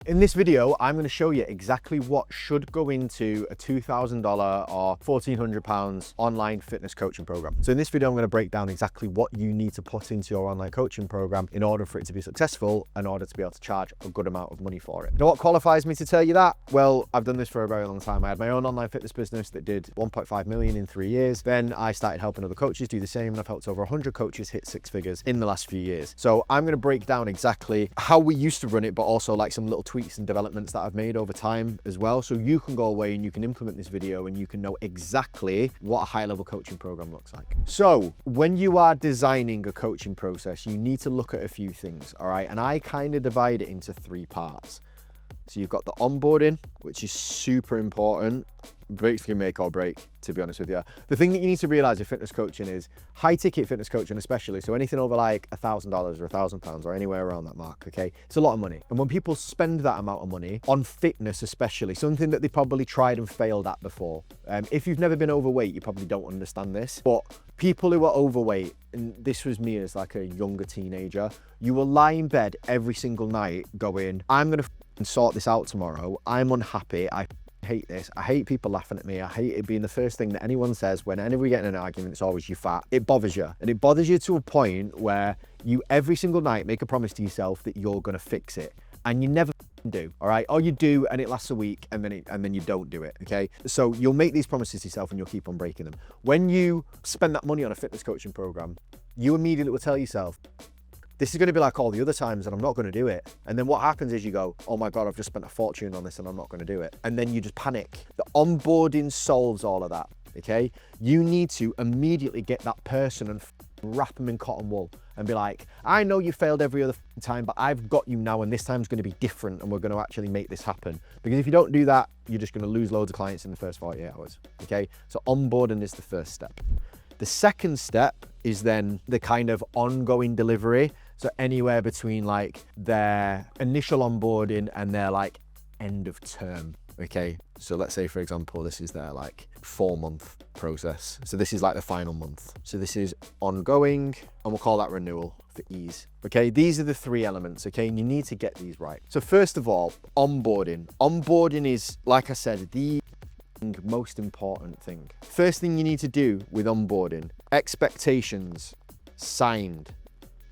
In this video, I'm going to show you exactly what should go into a $2,000 or £1,400 online fitness coaching program. So in this video, I'm going to break down exactly what you need to put into your online coaching program in order for it to be successful, in order to be able to charge a good amount of money for it. Now, what qualifies me to tell you that? Well, I've done this for a very long time. I had my own online fitness business that did 1.5 million in 3 years. Then I started helping other coaches do the same, and I've helped over 100 coaches hit 6 figures in the last few years. So I'm going to break down exactly how we used to run it, but also like some little tweaks and developments that I've made over time as well, so you can go away and you can implement this video and you can know exactly what a high-level coaching program looks like. So when you are designing a coaching process, you need to look at a few things, all right? And I kind of divide it into 3 parts. So you've got the onboarding, which is super important, basically make or break, to be honest with you. The thing that you need to realize with fitness coaching is high ticket fitness coaching, especially, so anything over like $1,000 or £1,000 or anywhere around that mark, okay? It's a lot of money. And when people spend that amount of money on fitness, especially, something that they probably tried and failed at before. If you've never been overweight, you probably don't understand this, but people who are overweight, and this was me as like a younger teenager, you will lie in bed every single night going, I'm gonna sort this out tomorrow. I'm unhappy. I hate this. I hate people laughing at me. I hate it being the first thing that anyone says whenever we get in an argument. It's always, you fat. It bothers you, and it bothers you to a point where you every single night make a promise to yourself that you're gonna fix it, and you never do. All right, or you do and it lasts a week and then you don't do it. Okay, so you'll make these promises to yourself and you'll keep on breaking them. When you spend that money on a fitness coaching program, you immediately will tell yourself, this is going to be like all the other times and I'm not going to do it. And then what happens is you go, oh my God, I've just spent a fortune on this and I'm not going to do it. And then you just panic. The onboarding solves all of that, okay? You need to immediately get that person and wrap them in cotton wool and be like, I know you failed every other time, but I've got you now and this time's going to be different and we're going to actually make this happen. Because if you don't do that, you're just going to lose loads of clients in the first 48 hours, okay? So onboarding is the first step. The second step is then the kind of ongoing delivery. So anywhere between like their initial onboarding and their like end of term, okay? So let's say, for example, this is their like 4-month process. So this is like the final month. So this is ongoing, and we'll call that renewal for ease. Okay, these are the 3 elements, okay? And you need to get these right. So first of all, onboarding. Onboarding is, like I said, the most important thing. First thing you need to do with onboarding, expectations, signed.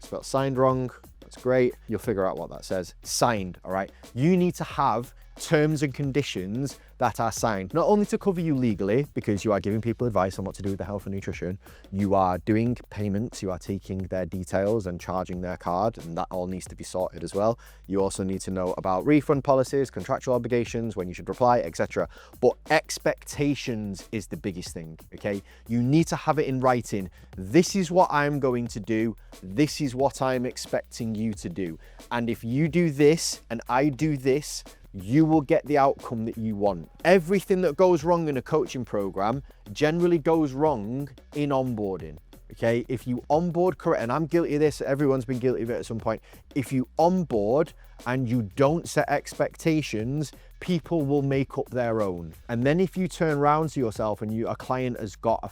Spelled signed wrong, that's great. You'll figure out what that says. Signed, all right? You need to have terms and conditions that are signed, not only to cover you legally, because you are giving people advice on what to do with their health and nutrition, you are doing payments, you are taking their details and charging their card, and that all needs to be sorted as well. You also need to know about refund policies, contractual obligations, when you should reply, etc. But expectations is the biggest thing, okay? You need to have it in writing. This is what I'm going to do. This is what I'm expecting you to do. And if you do this and I do this, you will get the outcome that you want. Everything that goes wrong in a coaching program generally goes wrong in onboarding, okay? If you onboard correct, and I'm guilty of this, everyone's been guilty of it at some point. If you onboard and you don't set expectations, people will make up their own. And then if you turn around to yourself and a client has got a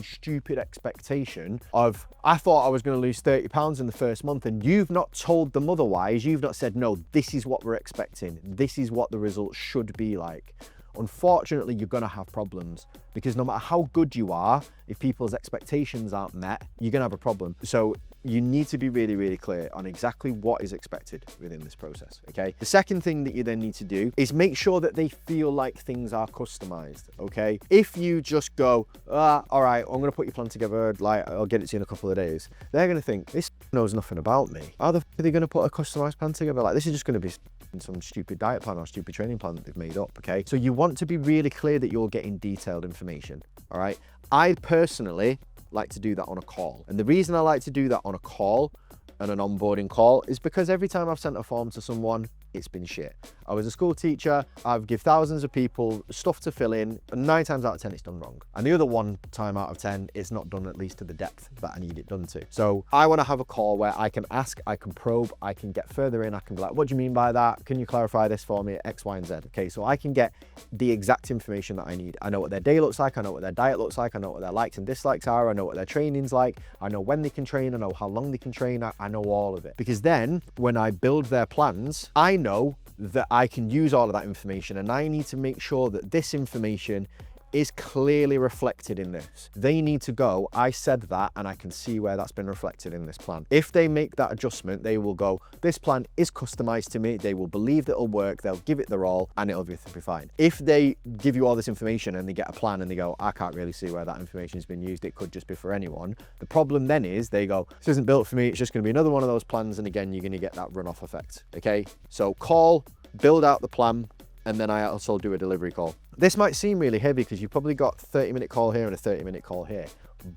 stupid expectation of, I thought I was going to lose 30 pounds in the first month, and you've not told them otherwise, you've not said, no, this is what we're expecting, this is what the results should be like. Unfortunately, you're going to have problems, because no matter how good you are, if people's expectations aren't met, you're going to have a problem. So you need to be really, really clear on exactly what is expected within this process, okay? The second thing that you then need to do is make sure that they feel like things are customized, okay? If you just go, all right, I'm gonna put your plan together, like, I'll get it to you in a couple of days, they're gonna think, this knows nothing about me. How the f are they gonna put a customized plan together? Like, this is just gonna be some stupid diet plan or stupid training plan that they've made up, okay? So you want to be really clear that you're getting detailed information, all right? I personally like to do that on a call. And the reason I like to do that on a call and an onboarding call is because every time I've sent a form to someone, it's been shit. I was a school teacher, I've given thousands of people stuff to fill in, and 9 times out of 10 it's done wrong. And the other 1 time out of 10, it's not done at least to the depth that I need it done to. So I want to have a call where I can ask, I can probe, I can get further in, I can be like, what do you mean by that? Can you clarify this for me? X, Y, and Z. Okay, so I can get the exact information that I need. I know what their day looks like, I know what their diet looks like, I know what their likes and dislikes are, I know what their training's like, I know when they can train, I know how long they can train, I know all of it. Because then when I build their plans, I know that I can use all of that information, and I need to make sure that this information is clearly reflected in this. They need to go, I said that, and I can see where that's been reflected in this plan. If they make that adjustment, they will go, this plan is customized to me. They will believe that it'll work. They'll give it their all, and it'll be fine. If they give you all this information and they get a plan and they go, I can't really see where that information has been used, it could just be for anyone. The problem then is they go, this isn't built for me. It's just going to be another one of those plans. And again, you're going to get that runoff effect. Okay. So call, build out the plan, and then I also do a delivery call. This might seem really heavy because you've probably got a 30-minute call here and a 30-minute call here,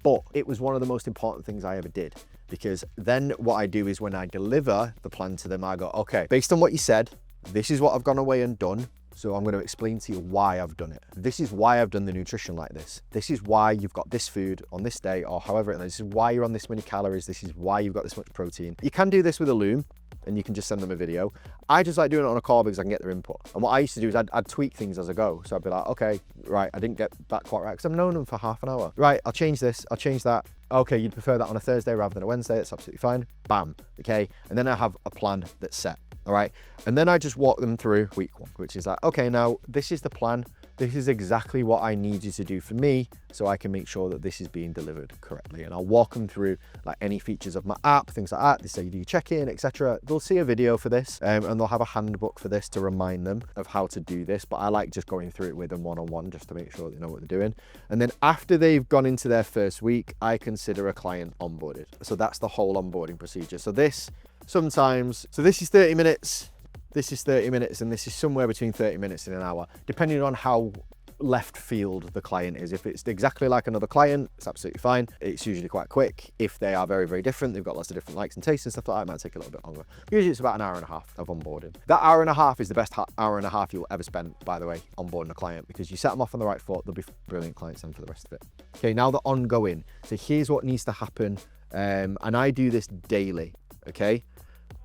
but it was one of the most important things I ever did, because then what I do is when I deliver the plan to them, I go, okay, based on what you said, this is what I've gone away and done. So I'm going to explain to you why I've done it. This is why I've done the nutrition like this. This is why you've got this food on this day, or however, this is why you're on this many calories. This is why you've got this much protein. You can do this with a Loom, and you can just send them a video. I just like doing it on a call because I can get their input. And what I used to do is I'd tweak things as I go. So I'd be like, okay, right, I didn't get that quite right because I've known them for half an hour. Right, I'll change this, I'll change that. Okay, you'd prefer that on a Thursday rather than a Wednesday. That's absolutely fine. Bam, okay. And then I have a plan that's set, all right? And then I just walk them through week one, which is like, okay, now this is the plan. This is exactly what I need you to do for me so I can make sure that this is being delivered correctly. And I'll walk them through like any features of my app, things like that. They say you do check-in, etc. They'll see a video for this and they'll have a handbook for this to remind them of how to do this. But I like just going through it with them one-on-one just to make sure they know what they're doing. And then after they've gone into their first week, I consider a client onboarded. So that's the whole onboarding procedure. So this is 30 minutes. This is 30 minutes, and this is somewhere between 30 minutes and an hour, depending on how left field the client is. If it's exactly like another client, it's absolutely fine. It's usually quite quick. If they are very, very different, they've got lots of different likes and tastes and stuff like that, it might take a little bit longer. Usually it's about an hour and a half of onboarding. That hour and a half is the best hour and a half you'll ever spend, by the way, onboarding a client, because you set them off on the right foot, they'll be brilliant clients then for the rest of it. Okay, now the ongoing. So here's what needs to happen. And I do this daily, okay?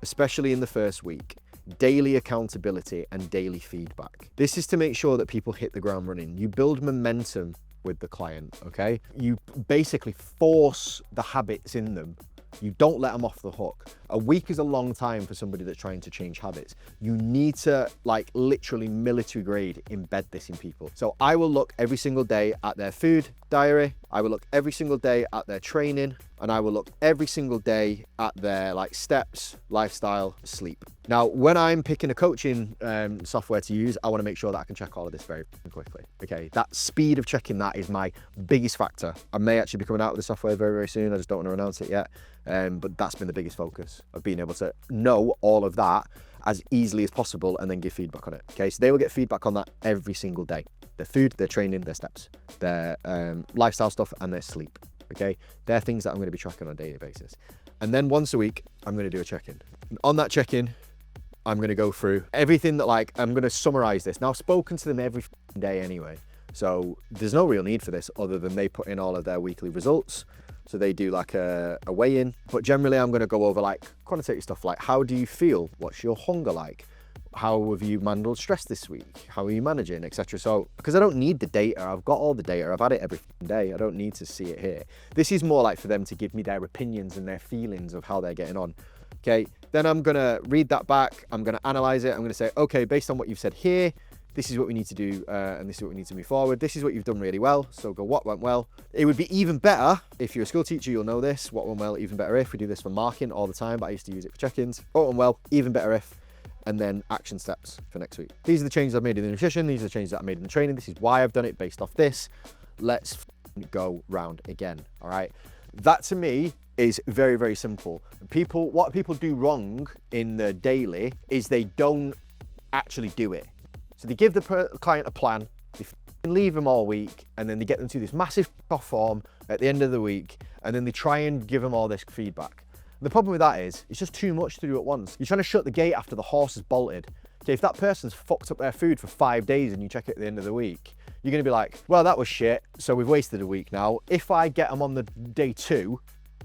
Especially in the first week. Daily accountability and daily feedback. This is to make sure that people hit the ground running. You build momentum with the client, okay? You basically force the habits in them. You don't let them off the hook. A week is a long time for somebody that's trying to change habits. You need to, like, literally military grade embed this in people. So I will look every single day at their food diary. I will look every single day at their training, and I will look every single day at their like steps, lifestyle, sleep. Now, when I'm picking a coaching software to use, I want to make sure that I can check all of this very quickly. Okay, that speed of checking that is my biggest factor. I may actually be coming out with the software very, very soon. I just don't want to announce it yet. But that's been the biggest focus of being able to know all of that as easily as possible and then give feedback on it. Okay, so they will get feedback on that every single day. Their food, their training, their steps, their lifestyle stuff, and their sleep. Okay, they're things that I'm going to be tracking on a daily basis. And then once a week, I'm going to do a check-in. And on that check-in, I'm going to go through everything that, like, I'm going to summarize this. Now, I've spoken to them every day anyway, so there's no real need for this other than they put in all of their weekly results. So they do like a weigh-in, but generally I'm going to go over like quantitative stuff, like how do you feel? What's your hunger like? How have you handled stress this week? How are you managing, etc. So, because I don't need the data, I've got all the data, I've had it every day. I don't need to see it here. This is more like for them to give me their opinions and their feelings of how they're getting on. Okay, then I'm going to read that back. I'm going to analyze it. I'm going to say, okay, based on what you've said here, this is what we need to do, and this is what we need to move forward. This is what you've done really well. So go, what went well? It would be even better if you're a school teacher, you'll know this. What went well, even better if. We do this for marking all the time, but I used to use it for check-ins. What went well, even better if. And then action steps for next week. These are the changes I've made in the nutrition. These are the changes that I made in the training. This is why I've done it based off this. Let's go round again, all right? That to me is very, very simple. What people do wrong in the daily is they don't actually do it. So they give the client a plan, they leave them all week, and then they get them to this massive off form at the end of the week, and then they try and give them all this feedback. The problem with that is, it's just too much to do at once. You're trying to shut the gate after the horse has bolted. Okay, if that person's fucked up their food for 5 days and you check it at the end of the week, you're gonna be like, well, that was shit, so we've wasted a week now. If I get them on the day 2,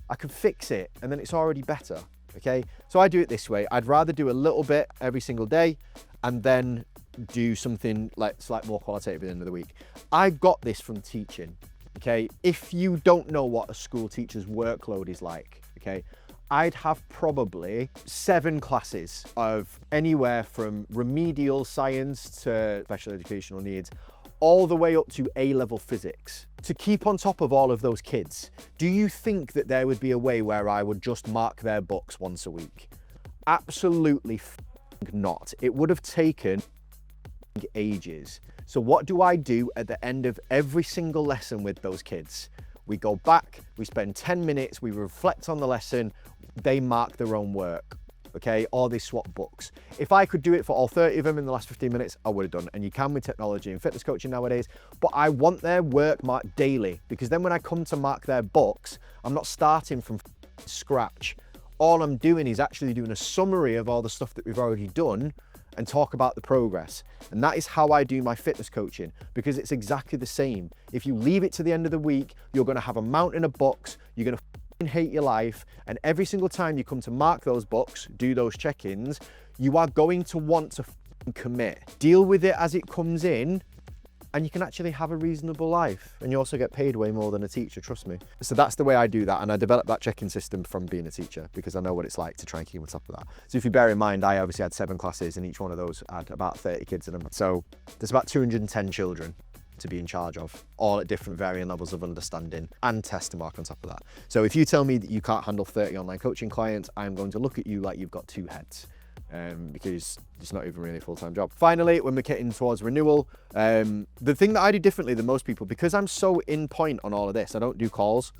I can fix it, and then it's already better, okay? So I do it this way. I'd rather do a little bit every single day, and then do something like slightly more qualitative at the end of the week. I got this from teaching, okay? If you don't know what a school teacher's workload is like, okay, I'd have probably 7 classes of anywhere from remedial science to special educational needs, all the way up to A-level physics. To keep on top of all of those kids, do you think that there would be a way where I would just mark their books once a week? Absolutely not. It would have taken ages. So what do I do at the end of every single lesson with those kids? We go back, we spend 10 minutes, we reflect on the lesson, they mark their own work, okay? Or they swap books. If I could do it for all 30 of them in the last 15 minutes, I would have done. And you can with technology and fitness coaching nowadays, but I want their work marked daily, because then when I come to mark their books, I'm not starting from scratch. All I'm doing is actually doing a summary of all the stuff that we've already done and talk about the progress. And that is how I do my fitness coaching, because it's exactly the same. If you leave it to the end of the week, you're gonna have a mountain of books, you're gonna hate your life, and every single time you come to mark those books, do those check-ins, you are going to want to commit. Deal with it as it comes in, and you can actually have a reasonable life. And you also get paid way more than a teacher, trust me. So that's the way I do that. And I developed that check-in system from being a teacher, because I know what it's like to try and keep on top of that. So if you bear in mind, I obviously had 7 classes, and each one of those had about 30 kids in them. So there's about 210 children to be in charge of, all at different varying levels of understanding, and test to mark on top of that. So if you tell me that you can't handle 30 online coaching clients, I'm going to look at you like you've got 2 heads. Because it's not even really a full-time job. Finally, when we're getting towards renewal, the thing that I do differently than most people, because I'm so in point on all of this, I don't do calls.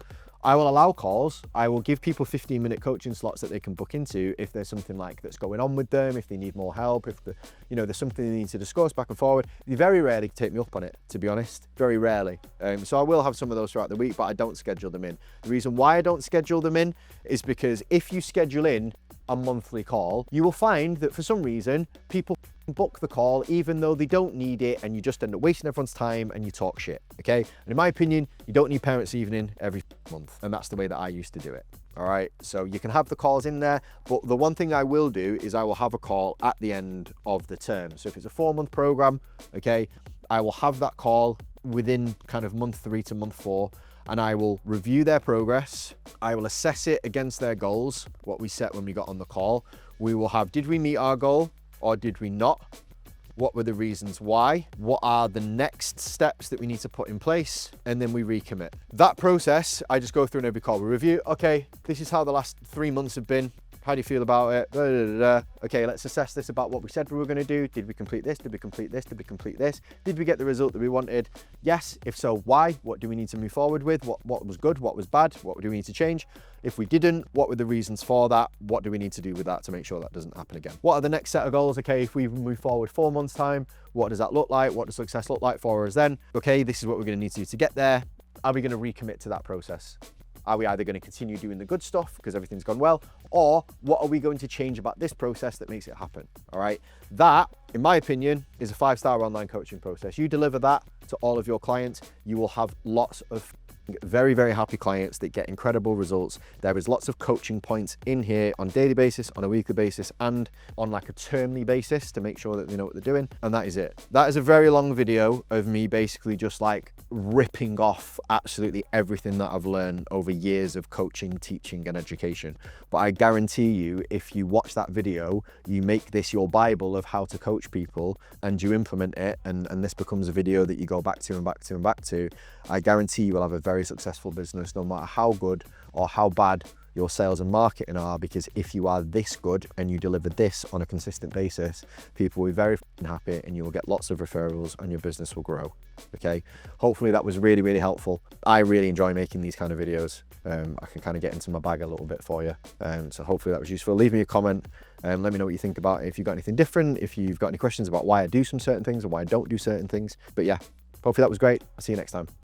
I will allow calls. I will give people 15-minute coaching slots that they can book into if there's something like that's going on with them, if they need more help, if there's something they need to discuss back and forward. They very rarely take me up on it, to be honest, very rarely. So I will have some of those throughout the week, but I don't schedule them in. The reason why I don't schedule them in is because if you schedule in a monthly call, you will find that for some reason, people book the call even though they don't need it, and you just end up wasting everyone's time and you talk shit, okay? And in my opinion, you don't need parents' evening every month, and that's the way that I used to do it, all right? So you can have the calls in there, but the one thing I will do is I will have a call at the end of the term. So if it's a 4-month program, okay, I will have that call within kind of month 3 to month 4, and I will review their progress. I will assess it against their goals, what we set when we got on the call. We will have, did we meet our goal or did we not? What were the reasons why? What are the next steps that we need to put in place? And then we recommit. That process, I just go through in every call. We review, okay, this is how the last 3 months have been. How do you feel about it? Da, da, da, da. Okay, let's assess this about what we said we were going to do. Did we complete this? Did we complete this? Did we complete this? Did we get the result that we wanted? Yes. If so, why? What do we need to move forward with? What was good? What was bad? What do we need to change? If we didn't, what were the reasons for that? What do we need to do with that to make sure that doesn't happen again? What are the next set of goals? Okay, if we move forward 4 months' time, what does that look like? What does success look like for us then? Okay, this is what we're going to need to do to get there. Are we going to recommit to that process? Are we either going to continue doing the good stuff because everything's gone well, or what are we going to change about this process that makes it happen? All right. That, in my opinion, is a 5-star online coaching process. You deliver that to all of your clients, you will have lots of very, very happy clients that get incredible results. There is lots of coaching points in here on a daily basis, on a weekly basis, and on like a termly basis to make sure that they know what they're doing. And that is it. That is a very long video of me basically just like ripping off absolutely everything that I've learned over years of coaching, teaching, and education. But I guarantee you, if you watch that video, you make this your Bible of how to coach people and you implement it, and this becomes a video that you go back to and back to and back to, I guarantee you will have a very successful business no matter how good or how bad your sales and marketing are, because if you are this good and you deliver this on a consistent basis, people will be very happy and you will get lots of referrals and your business will grow. Okay, hopefully that was really, really helpful. I really enjoy making these kind of videos. I can kind of get into my bag a little bit for you. So hopefully that was useful. Leave me a comment and let me know what you think about it. If you've got anything different, if you've got any questions about why I do some certain things or why I don't do certain things. But yeah, hopefully that was great. I'll see you next time.